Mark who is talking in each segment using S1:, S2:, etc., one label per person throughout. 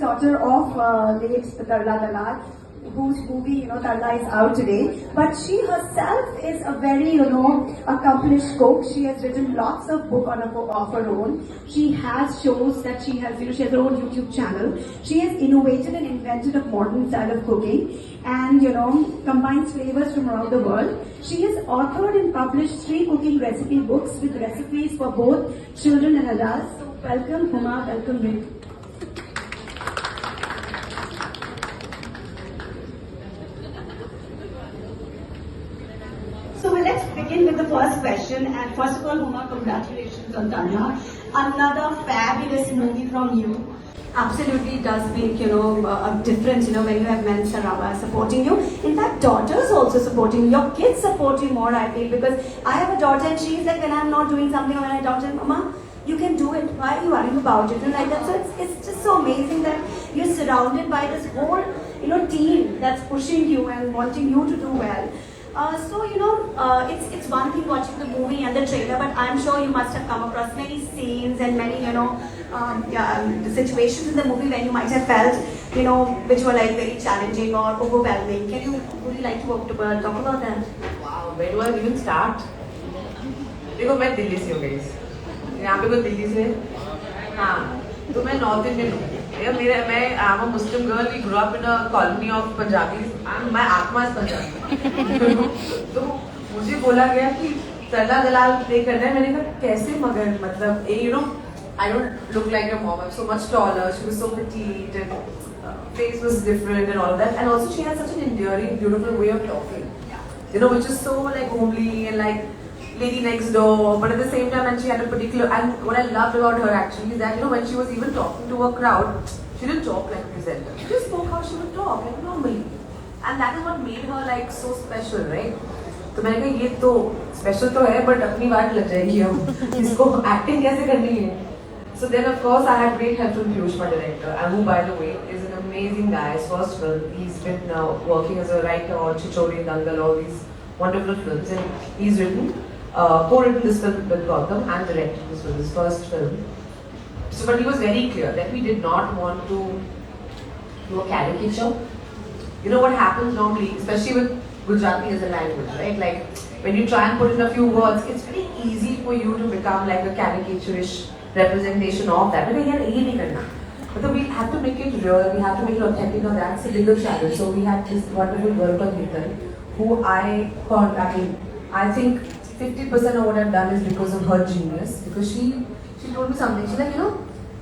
S1: daughter of late Tarla Dalal, whose movie, Tarla is out today. But she herself is a very, accomplished cook. She has written lots of books of her own. She has shows that she has her own YouTube channel. She has innovated and invented a modern style of cooking and, combines flavors from around the world. She has authored and published 3 cooking recipe books with recipes for both children and adults. So welcome, Huma, welcome, Renu. So let's begin with the first question. And first of all, Huma, congratulations on Tarla. Another fabulous movie from you. Absolutely does make, a difference, when you have men supporting you. In fact, daughters also supporting you. Your kids support you more, I feel, because I have a daughter and she's like, when I'm not doing something or when I talk to her, Mama, you can do it. Why are you worrying about it? And like that. So it's just so amazing that you're surrounded by this whole, team that's pushing you and wanting you to do well. It's one thing watching the movie and the trailer, but I'm sure you must have come across many scenes and many, situations in the movie when you might have felt, which were like very challenging or overwhelming. Would you like to talk about that?
S2: Wow, where do I even start? देखो मैं दिल्ली से हूँ guys. यहाँ पे कोई दिल्ली से हाँ तो मैं नॉर्थ इंडियन हूँ. I'm a Muslim girl. We grew up in a colony of Punjabis. My आत्मा is Punjabi. तो मुझे बोला गया कि तरला दलाल प्ले करना है. मैंने कहा कैसे मगर मतलब I don't look like your mom. I'm so much taller. She was so petite and face was different and all of that. And also she had such an endearing, beautiful way of talking. Which is so like homely and like lady next door. But at the same time, and she had a particular. And what I loved about her actually is that when she was even talking to a crowd, she didn't talk like a presenter. She just spoke how she would talk like normally. And that is what made her like so special, right? तो मैंने कहा ये तो special तो है but अपनी बात लग जाएगी हम इसको एक्टिंग कैसे करनी है. So then of course I had great help from Piyush, my director, and who by the way is an amazing guy. His first film, he's been working as a writer on Chichori, Dangal, all these wonderful films, and he's co-written this film with Gautam and directed this film, his first film. So but he was very clear that we did not want to do a caricature. What happens normally, especially with Gujarati as a language, right? Like when you try and put in a few words, it's very easy for you to become like a caricature-ish representation of that. But we have to make it real, we have to make it authentic. Now that's a bigger challenge. So we had this wonderful girl called Hitan, who I think 50% of what I've done is because of her genius. Because she told me something. She's like,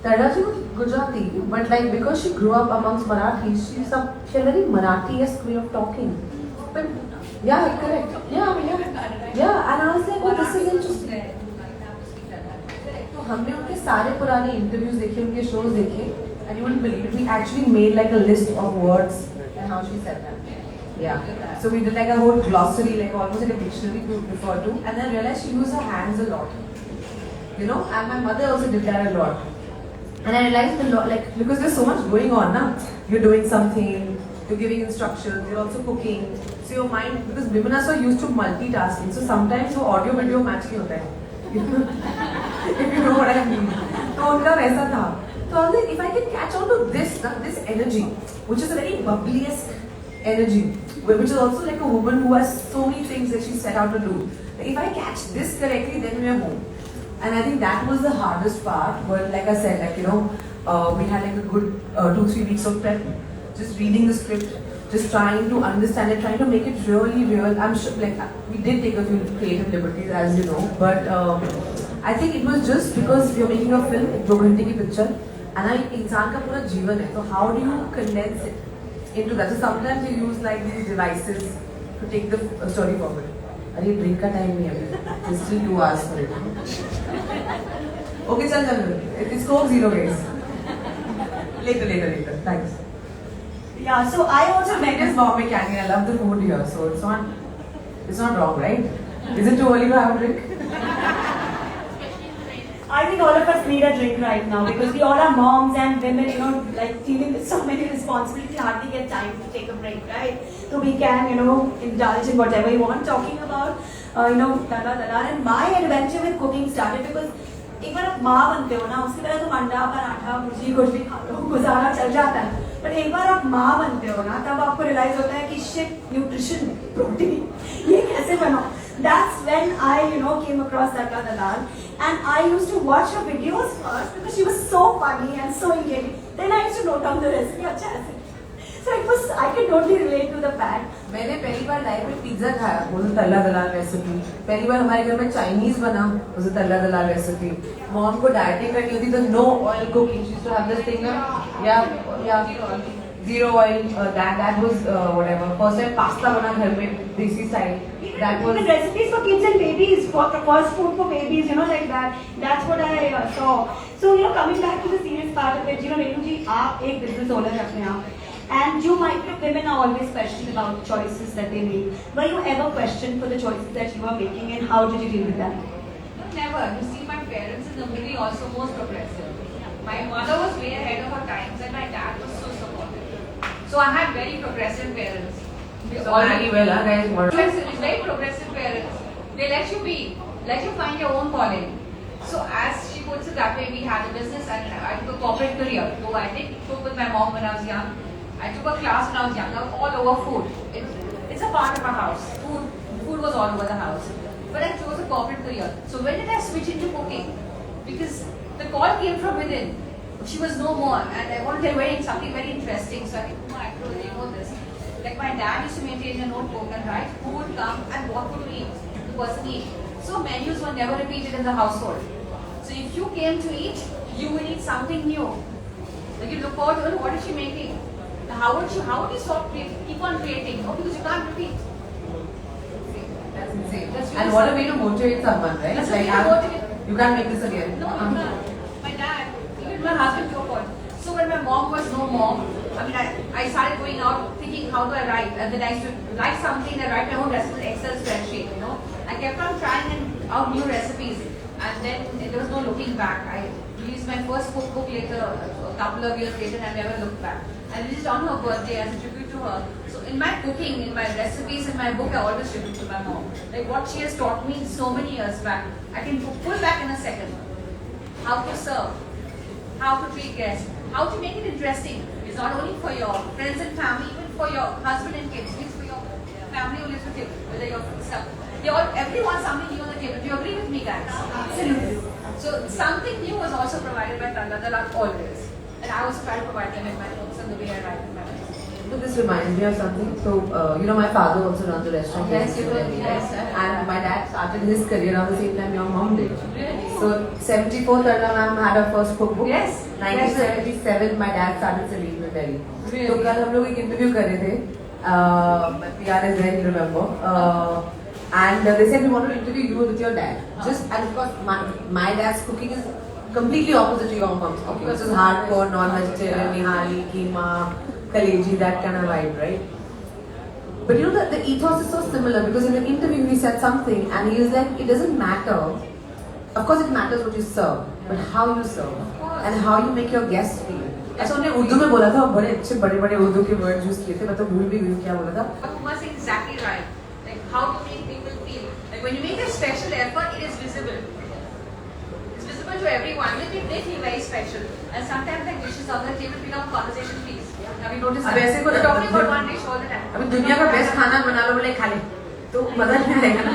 S2: Tarla ji was Gujarati, but like because she grew up amongst Marathis, she had a very Marathi-esque way of talking. But yeah, correct. Yeah, and I was like, this is interesting. हमने उनके सारे पुराने interviews देखे, उनके shows देखे, and you wouldn't believe it. We actually made like a list of words and how she said them. Yeah. So we did like a whole glossary, like almost like a dictionary to refer to, and then I realized she used her hands a lot. And my mother also did that a lot. And I realized a lot, like because there's so much going on now. You're doing something, you're giving instructions, you're also cooking. So your mind, because women are so used to multitasking, so sometimes वो audio video match नहीं होता है. If you know what I mean. तो उनका वैसा था. So I was like, if I can catch on to this energy, which is a very bubbly-esque energy, which is also like a woman who has so many things that she set out to do. If I catch this correctly, then we are home. And I think that was the hardest part. But like I said, we had like a good 2-3 weeks of prep, just reading the script, just trying to understand it, trying to make it really real. I'm sure, we did take a few creative liberties, as you know, but I think it was just because you're making a film, a 2 घंटे की picture, and इंसान का पूरा जीवन है. So how do you condense it into that? So sometimes you use like these devices to take the story forward. अरे drink का time नहीं है, it's still 2 hours for it. Okay, चल. It's Coke Zero, guys. Later. Thanks.
S1: Yeah, so I also met
S2: this Bombay candy. I love the food here, so it's not wrong, right? Is it too early to have a drink?
S1: I think all of us need a drink right now because we all are moms and women, like dealing with so many responsibilities, hardly get time to take a break, right? So we can, indulge in whatever you want. Talking about, Tarla Dalal, and my adventure with cooking started because एक बार आप माँ बनते हो ना, उसके पहले तुम अंडा पराठा भुजी कुछ भी खा लो, गुजारा चल जाता है, पर एक बार आप माँ बनते हो ना, तब आपको रियलाइज होता है कि शिट, न्यूट्रिशन, प्रोटीन ये कैसे बनाओ. That's when I came across Tarla Dalal, and I used to watch her videos first because she was so funny and so engaging. Then I used to note down the recipe. अच्छा ऐसे. So it was, I can totally relate to the fact.
S2: मैंने पहली बार life में pizza खाया, वो तल्ला दलाल recipe. पहली बार हमारे घर में चाइनीज बना, वो तल्ला दलाल रेसिपी. मॉम को डाइटिंग करनी होती तो no oil cooking, she used to have this thing ना, या zero oil. That was whatever. First time pasta बना घर में देसी style. That was
S1: even recipes for kids and babies, for first food for babies, like that. That's what I saw. So coming back to the serious part of it, Renu ji, आप एक business owner हैं अपने आप. And you might know women are always questioning about choices that they make. Were you ever questioned for the choices that you are making, and how did you deal with that?
S3: Never. You see, my parents in the middle also most progressive. My mother was way ahead of her times, and my dad was so supportive. So I had very progressive parents.
S2: so very well, guys.
S3: Progressive, very progressive parents. They let you be, let you find your own calling. So as she puts it that way, we had a business and I took a corporate career. So I did cook with my mom when I was young. I took a class when I was young. I was all over food. It's a part of our house. Food was all over the house. But I chose a corporate career. So when did I switch into cooking? Because the call came from within. She was no more, and I wanted to tell you something very interesting. So I think, Huma, you know this. Like my dad used to maintain a notebook and write who would come and what would eat, the person eat. So menus were never repeated in the household. So if you came to eat, you would eat something new. Like you look forward to, what is she making? How would you stop keep on creating? Oh, because you can't repeat.
S2: That's insane.
S3: That's
S2: And what a way to motivate someone, right?
S3: That's
S2: like,
S3: really motivate.
S2: you can't make this again.
S3: No, you can't. My dad, even my husband took on. So when my mom was no more, I mean, I started going out thinking, how do I write? And then I used to write something and write my own recipe in Excel spreadsheet, I kept on trying out new recipes. And then there was no looking back. I released my first cookbook later, a couple of years later, and I never looked back. I released on her birthday as a tribute to her. So in my cooking, in my recipes, in my book, I always tribute to my mom. Like what she has taught me so many years back, I can pull back in a second. How to serve, how to treat guests, how to make it interesting. It's not only for your friends and family, even for your husband and kids. It's for your family who lives with you, whether your stuff. Everyone wants something new on the table. Do you agree with me, guys?
S1: Absolutely.
S3: So something new was also provided by Tarla Dalal always. And I also try to provide them in my books and the way I write in my books.
S2: So this reminds me of something. So my father also runs a restaurant.
S3: Yes, you did. Yes.
S2: And my dad started his career around the same time your mom did.
S3: Really?
S2: So 74 Tarla ma'am had her first cookbook.
S3: Yes.
S2: 1977 my dad started Saleems in Delhi.
S3: Really?
S2: So कल हम लोग एक interview कर रहे थे. PR is there, you remember. And they said we want to interview you with your dad. And of course my dad's cooking is completely opposite to your mom's cooking. Which is hardcore, non-vegetarian, nihali, keema, kaleji, that kind of vibe, right? But the ethos is so similar because in the interview he said something and he was like, it doesn't matter. Of course it matters what you serve, but how you serve and how you make your guests feel. ऐसा उन्हें उर्दू में बोला था, बड़े अच्छे बड़े उर्दू के word use किए थे, मैं तो भूल भी गई क्या बोला था.
S3: Huma is exactly right. Like how to make people feel. Like when you make a special effort, it is visible. It's visible to everyone. They feel very special. And sometimes the dishes on the table become a conversation piece. Have you noticed that?
S2: ऐसे को
S3: We're talking about one dish all the time.
S2: अभी दुनिया का best खाना बना लो बोले खा ले तो मजा नहीं आएगा ना.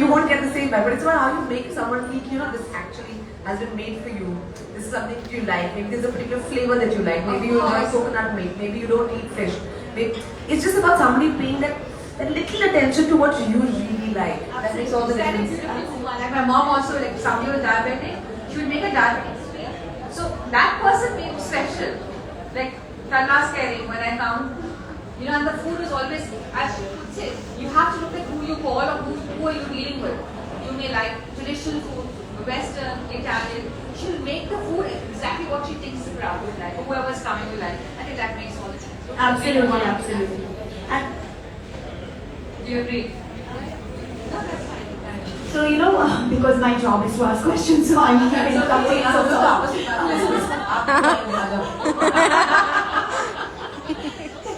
S2: You won't get the same vibe. But it's about how you make someone feel, this actually has been made for you. This is something that you like. Maybe there's a particular flavor that you like. Maybe you enjoy coconut milk. Maybe you don't eat fish. It's just about somebody paying that little attention to what you really like. That makes all the difference.
S3: Like my mom also, like somebody was diabetic, she would make a diabetic sweet. So that person made it special. Like Tarla's caring when I come, and the food is always, as she puts it, you have to look at who you call or who are you dealing with. You may like traditional food, Western, Italian. She'll make the food exactly what she thinks the crowd would like, or whoever's coming will like. I think that makes all the sense.
S1: Absolutely. And
S3: do you agree?
S1: so because my job is to ask questions, so I'm interrupting.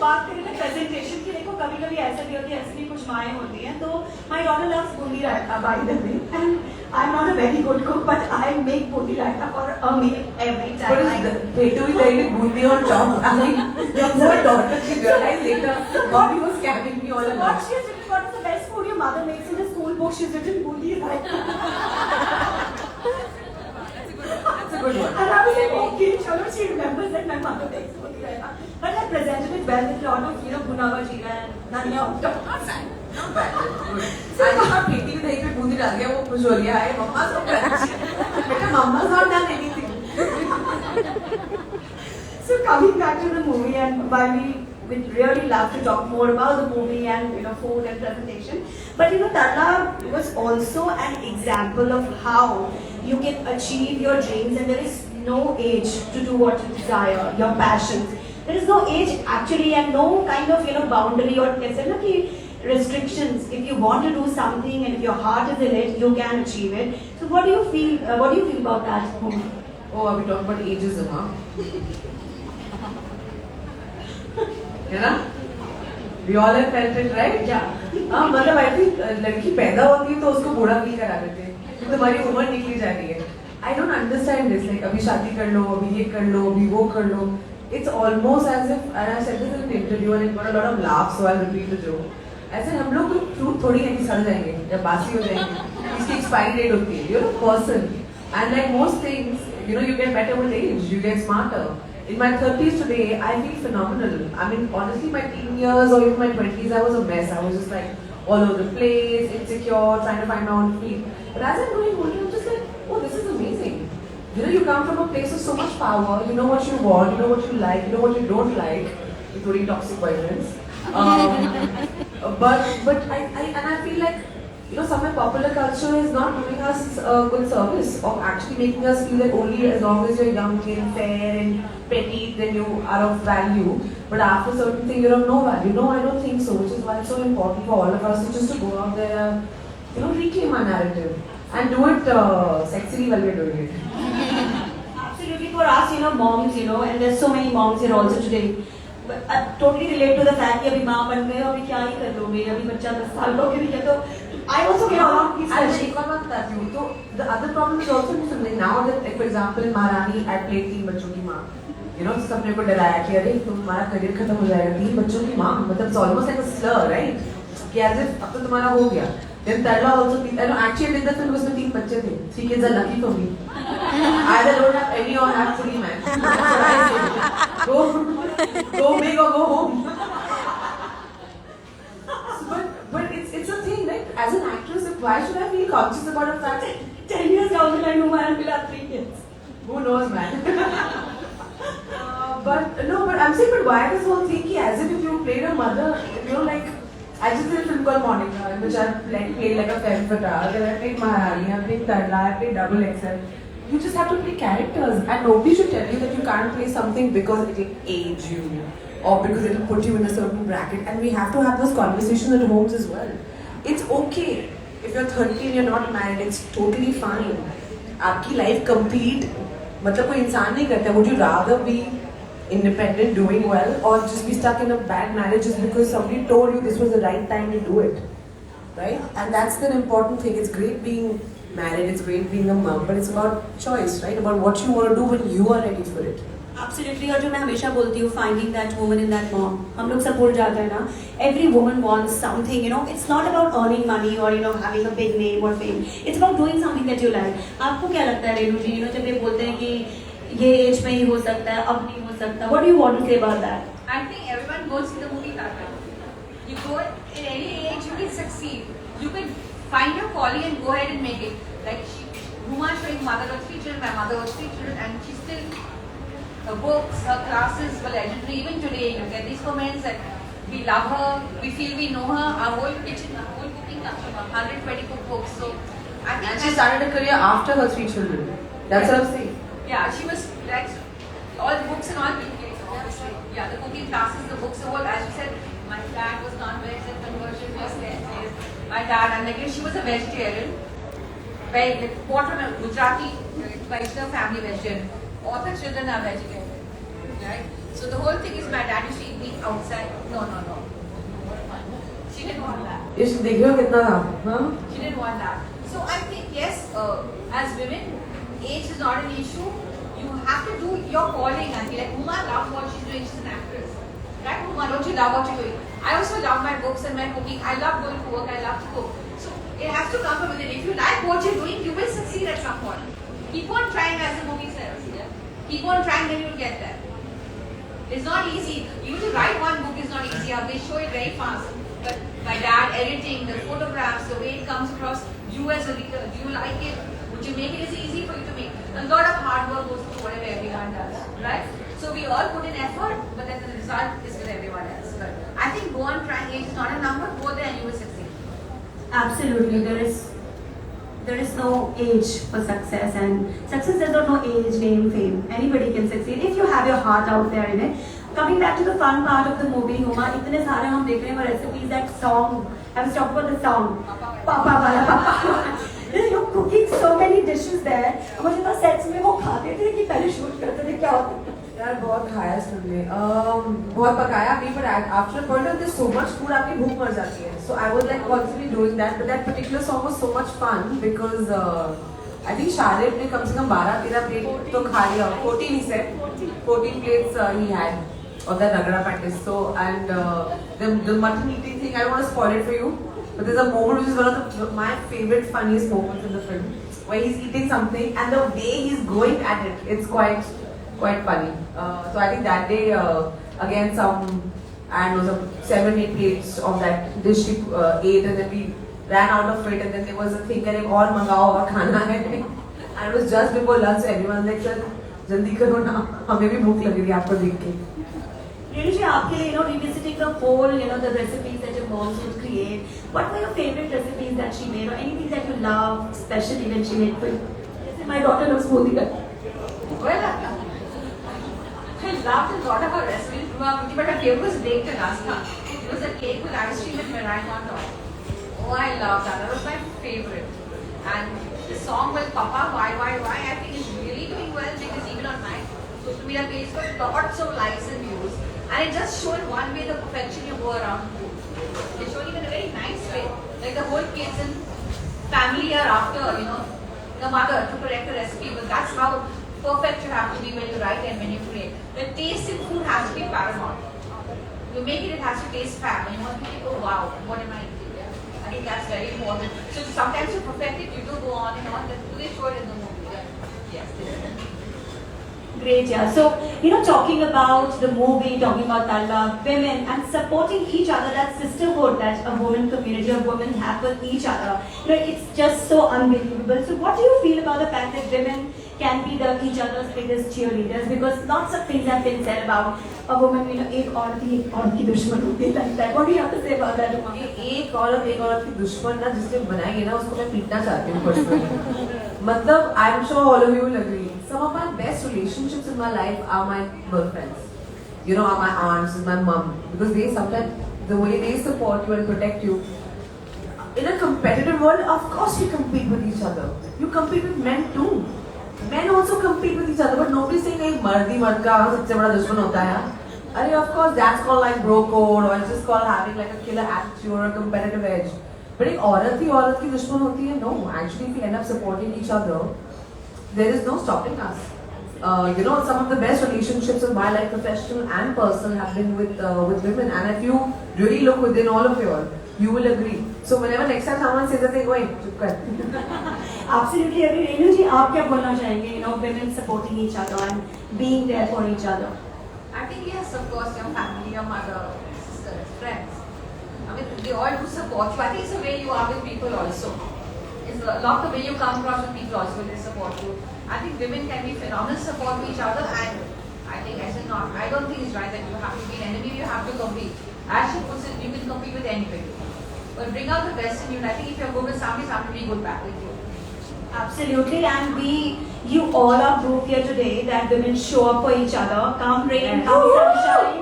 S1: बात करें ना presentation की, देखो कभी ऐसा भी होती है, ऐसी भी कुछ माएँ होती हैं. तो my daughter loves boondi raita, by the way, and I'm not a very good cook, but I make booty raita for a meal every time.
S2: But it's Petu is very booty on top. I mean, your poor daughter, she realized later, mommy was scamming me all
S1: What
S2: along.
S1: she's written, what is the best food your mother makes in the school book? She's written booty raita.
S2: That's a good one.
S1: And I was like, okay, chalo, she remembers that my mother makes booty raita. But I presented it well with a lot of, bhuna jeera and dhania on top. Not bad.
S2: Not bad. Good. I thought Petu के दही पे बूंदी डाल दिया वो खुश हो गया है मम्मा so crunchy. बेटा mama's not done anything.
S1: So coming back to the movie, and while we would really love to talk more about the movie and food and presentation, but Tarla was also an example of how you can achieve your dreams, and there is no age to do what you desire, your passions. There is no age actually, and no kind of boundary or restrictions. If you want to do something and if your heart is in it, you can achieve it. So what do you feel? What do you feel about that, Huma?
S2: Oh, are we talking about ageism, huh? है ना? We all have felt it, right?
S1: Yeah.
S2: हाँ मतलब I think लड़की पैदा होती है तो उसको बूढ़ा फील करा देते हैं कि तुम्हारी उम्र निकली जा रही है. I don't understand this. Like अभी शादी कर लो, अभी ये कर लो, अभी वो कर लो. It's almost as if, and I said this in an interview and it got a lot of laughs, so I'll repeat the joke. ऐसे हम लोग तो फ्रूट थोड़ी है कि सड़ जाएंगे या बासी हो जाएंगे. इसकी एक्सपायरी डेट होती है. You're a person, and like most things, you get better with age. You get smarter. In my 30s today, I feel phenomenal. I mean, honestly, my teen years or even my 20s, I was a mess. I was just like all over the place, insecure, trying to find my own feet. But as I'm growing older, I'm just like, oh, this is amazing. You come from a place of so much power. You know what you want, you know what you like, you know what you don't like, including toxic boyfriends. But I feel like somewhere popular culture is not doing us a good service of actually making us feel that only as long as you're young and fair and petty, then you are of value. But after a certain thing, you're of no value. No, I don't think so. Which is why it's so important for all of us to just to go out there, reclaim our narrative and do it sexily while we're doing it.
S1: Absolutely, for us, moms, and there's so many moms here also today. But I totally relate to the fact that अभी माँ बन गए अभी क्या ही कर लोगे अभी बच्चा 10 साल का भी है तो I also get along with
S2: this. एक और बात बताती हूँ तो the other problem is also like now that like for example in Maharani I played 3 बच्चों की माँ. सबने को डराया कि अरे तुम्हारा करियर खत्म हो जाएगा 3 बच्चों की माँ मतलब it's almost like a slur, right? कि as if अब तो तुम्हारा हो गया. Then Tarla also actually I did that film उसमें 3 बच्चे थे. 3 kids are lucky for me. Either don't have any or have 3 man. Go big or go home. But it's a thing, right? As an actress, why should I feel conscious about the fact that
S1: 10 years down the line, Huma will have 3 kids.
S2: Who knows, man? But I'm saying, but why this whole thing? As if you played a mother, like I just did a film called Monica, in which I played like a femme fatale. Then I played Maharani, I played Tarla, I played Double XL. You just have to play characters, and nobody should tell you that you can't play something because it will age you or because it will put you in a certain bracket. And we have to have those conversations at homes as well. It's okay if you're 30 and you're not married. It's totally fine. आपकी life complete मतलब कोई इंसान नहीं करता. Would you rather be independent, doing well, or just be stuck in a bad marriage just because somebody told you this was the right time to do it, right? And that's the important thing. It's great being married, it's great being a mom, but it's about choice, right? About what you want to do when you are ready for it.
S1: Absolutely, और जो मैं हमेशा बोलती हूँ, finding that woman in that mom. हम लोग सब भूल जाते हैं ना. Every woman wants something, It's not about earning money or having a big name or fame. It's about doing something that you like. आपको क्या लगता है रेनू जी? जब ये बोलते हैं कि ये एज में ही हो सकता है, अब नहीं हो सकता. What do you want to say about that?
S3: I think everyone goes to the movie Tarla. You go in any age, you can succeed. You can find your calling and go ahead and make it. Like Huma showing mother got 3 children, my mother got 3 children, and she still. Her books, her classes were legendary. Even today, you get these comments that we love her, we feel we know her. Our whole kitchen, our whole cooking class, 120 cookbooks. So, I think.
S2: And she started a career after her 3 children. That's what I'm saying.
S3: Yeah, she was like all the books and all. Obviously, yeah, the cooking classes, the books, the whole. As you said, my dad was non-veg, and conversion was there. My dad, and like she was a vegetarian. Very bought from a Gujarati Vaishnav family vegetarian. All the children are vegetarian, right? So the whole thing is my dad used to eat meat outside. No. She didn't want that.
S2: You should think of it now, huh?
S3: She didn't want that. So I think yes, as women, age is not an issue. You have to do your calling and be like, Huma loves what she's doing, she's an actress. Right, Huma, don't you love what you're doing? I also love my books and my cooking. I love going to work, I love to cook. So it has to come from within. If you like what you're doing, you will succeed at some point. Keep on trying, as the movie says. Yeah? Keep on trying, then you'll get there. It's not easy. Even to write one book is not easy. They show it very fast. But my dad, editing, the photographs, the way it comes across, you as a reader, do you like it? Would you make it? Is it easy for you to make? A lot of hard work goes into whatever everyone does, right? So we all put in effort, but then the result is with everyone else. But I think go on trying. Age is not a number. Go there and you will succeed.
S1: Absolutely, there is no age for success, and success does not know age, name, fame. Anybody can succeed if you have your heart out there in it. Coming back to the fun part of the movie, Huma, इतने सारे हम देख रहे हैं recipes, that song. I was talking about the song, Papa Wala Papa. You're cooking so many dishes there. मुझे तो sets में वो खाते थे कि पहले shoot करते थे क्या होता था?
S2: यार बहुत खाया तुमने, बहुत पकाया भी, but after a point of there's so much food आपकी भूख मर जाती है. So I was like constantly doing that, but that particular song was so much fun because I think Shahrukh ने कम से कम 12-13 प्लेट तो खा लिया. 14 he said, 14 plates he had of that ragda practice. So and the mutton eating thing, I don't want to spoil it for you, but there's a moment which is one of my favorite funniest moments in the film, where he's eating something and the way he's going at it, it's quite funny. So I think that day again I don't know, some 7-8 plates of that dish he ate, and then we ran out of it, and then there was a thing that और मंगाओ और खाना है, and it was just before lunch. So everyone was like, sir जल्दी करो ना, हमें भी भूख लग रही है आपको देख के.
S1: Renu ji, आपके लिए revisiting the whole the recipes that your mom would create. What were your favorite recipes that she made, or anything that you love, especially when she made for you? My daughter loves smoothie.
S3: Well, I loved a lot of her recipes, but her favorite was baked Alaska. It was a cake with ice cream and meringue on top. Oh, I love that. That was my favorite. And the song with Papa, why, I think is really doing well, because even on my social media page got lots of likes and views. And it just showed one way the perfection you go around food. It showed it in a very nice way. Like the whole kids and family are after, the mother to correct the recipe. But that's how perfect you have to be when you write and when you create. The taste in food has to be paramount. You make it has to taste fab. And you want to think, oh wow, what am I eating? I think that's very important. So sometimes you perfect it, you do go on and on. But do they show it in the movie? Yes.
S1: Great, yeah. So, talking about the movie, talking about Tarla, women, and supporting each other, that sisterhood that a woman community of women have with each other, it's just so unbelievable. So, what do you feel about the fact that women can be each other's biggest cheerleaders? Because lots of things have been said about a woman, एक औरत की दुश्मन होती है, like that. What do you have to say about that?
S2: एक औरत की दुश्मन ना जिसने बनाई है ना, उसको मैं पीटना चाहती हूँ personally. मतलब I'm sure all of you will agree. Some of my best relationships in my life are my girlfriends. Are my aunts, and my mom, because they sometimes the way they support you and protect you. In a competitive world, of course we compete with each other. You compete with men too. Men also compete with each other, but nobody's saying एक मर्द ही मर्द का सबसे बड़ा दुश्मन होता है. अरे of course that's called like bro code, or it's just called having like a killer attitude or a competitive edge. But एक औरत ही औरत की दुश्मन होती है? No, actually if we end up supporting each other, there is no stopping us. Some of the best relationships in my life, professional and personal, have been with women, and if you really look within all of you will agree. So whenever next time someone says that, they go, चुप कर.
S1: Absolutely agree. Renu ji, आप क्या बोलना चाहेंगे? Women supporting each other and being there for each other.
S3: I think yes, of course, your family, your mother, sisters, friends. I mean, they all do support you. I think it's the way you are with people also. It's a lot the way you come across with people also, they support you. I think women can be phenomenal support to each other, and I don't think it's right that you have to be an enemy, you have to compete. As she puts it, you can compete with anybody. But bring out the best in you, and I think if you're good with somebody, somebody will be good back with you.
S1: Absolutely, and you all are proof here today that women show up for each other. Come rain, come sunshine.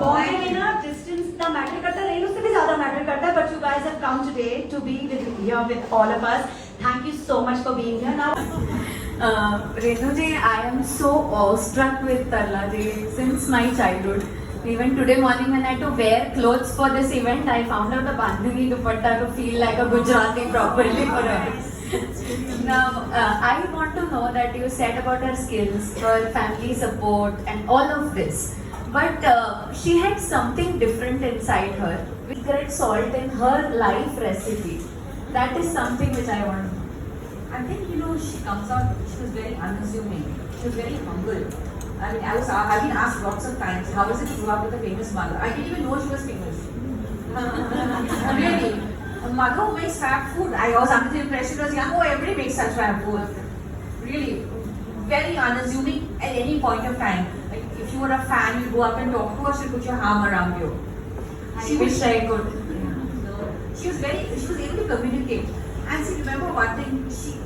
S1: Bond in a distance the matter करता है, Renu से भी ज़्यादा matter करता है. But you guys have come today to be here with all of us. Thank you so much for being here. Now,
S4: Renu ji, I am so awestruck with Tarla ji since my childhood. Even today morning when I had to wear clothes for this event, I found out a bandhani dupatta to feel like a Gujarati properly for her. Now, I want to know that you said about her skills, her family support, and all of this. But she had something different inside her. With great salt in her life recipe. That is something which I want.
S5: I think, you know, she comes out, she was very unassuming. She was very humble. I mean, I've been asked lots of times, how is it to grow up with a famous mother? I didn't even know she was famous. Really. A mother who makes fab food. I was under the impression was young, oh, everybody makes such fab food. Really. Very unassuming at any point of time. Like, if you were a fan, you go up and talk to her, she'll put your arm around you.
S4: I wish I could.
S5: She was able to communicate. And see, remember one thing, she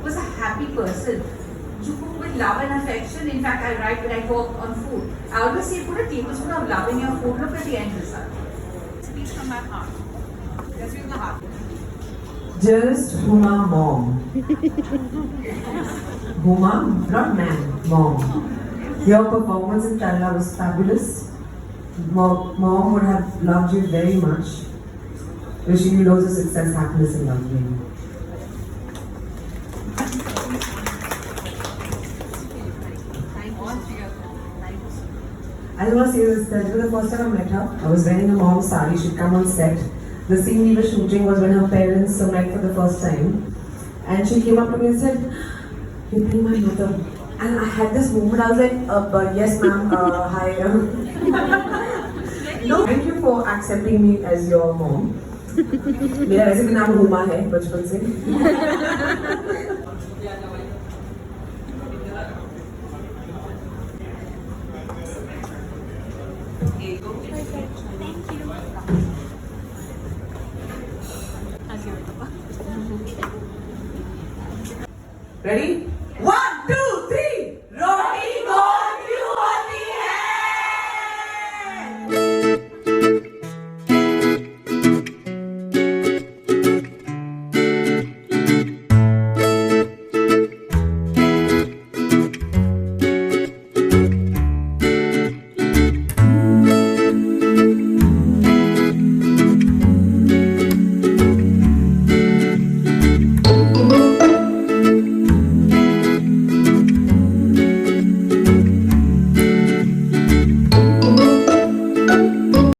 S5: was a happy person. You cook with love and affection. In fact, I write when I talk on food. I always say, put a tablespoon of love in your food. Look at the end result. It speaks from my heart. That's from the heart.
S6: Dearest Huma mom. Huma, not man, mom. Your performance in Tarla was fabulous. Mom would have loved you very much. Wishing you loads of success, happiness, and love. I just want to say this, that was the first time I met her. I was wearing a mom's sari, she'd come on set. The scene we were shooting was when her parents met for the first time. And she came up to me and said, "You're being my mother." And I had this moment, I was like, yes ma'am, hi. No, thank you for accepting me as your mom. मेरा वैसे भी नाम हुमा है बचपन से. Ready?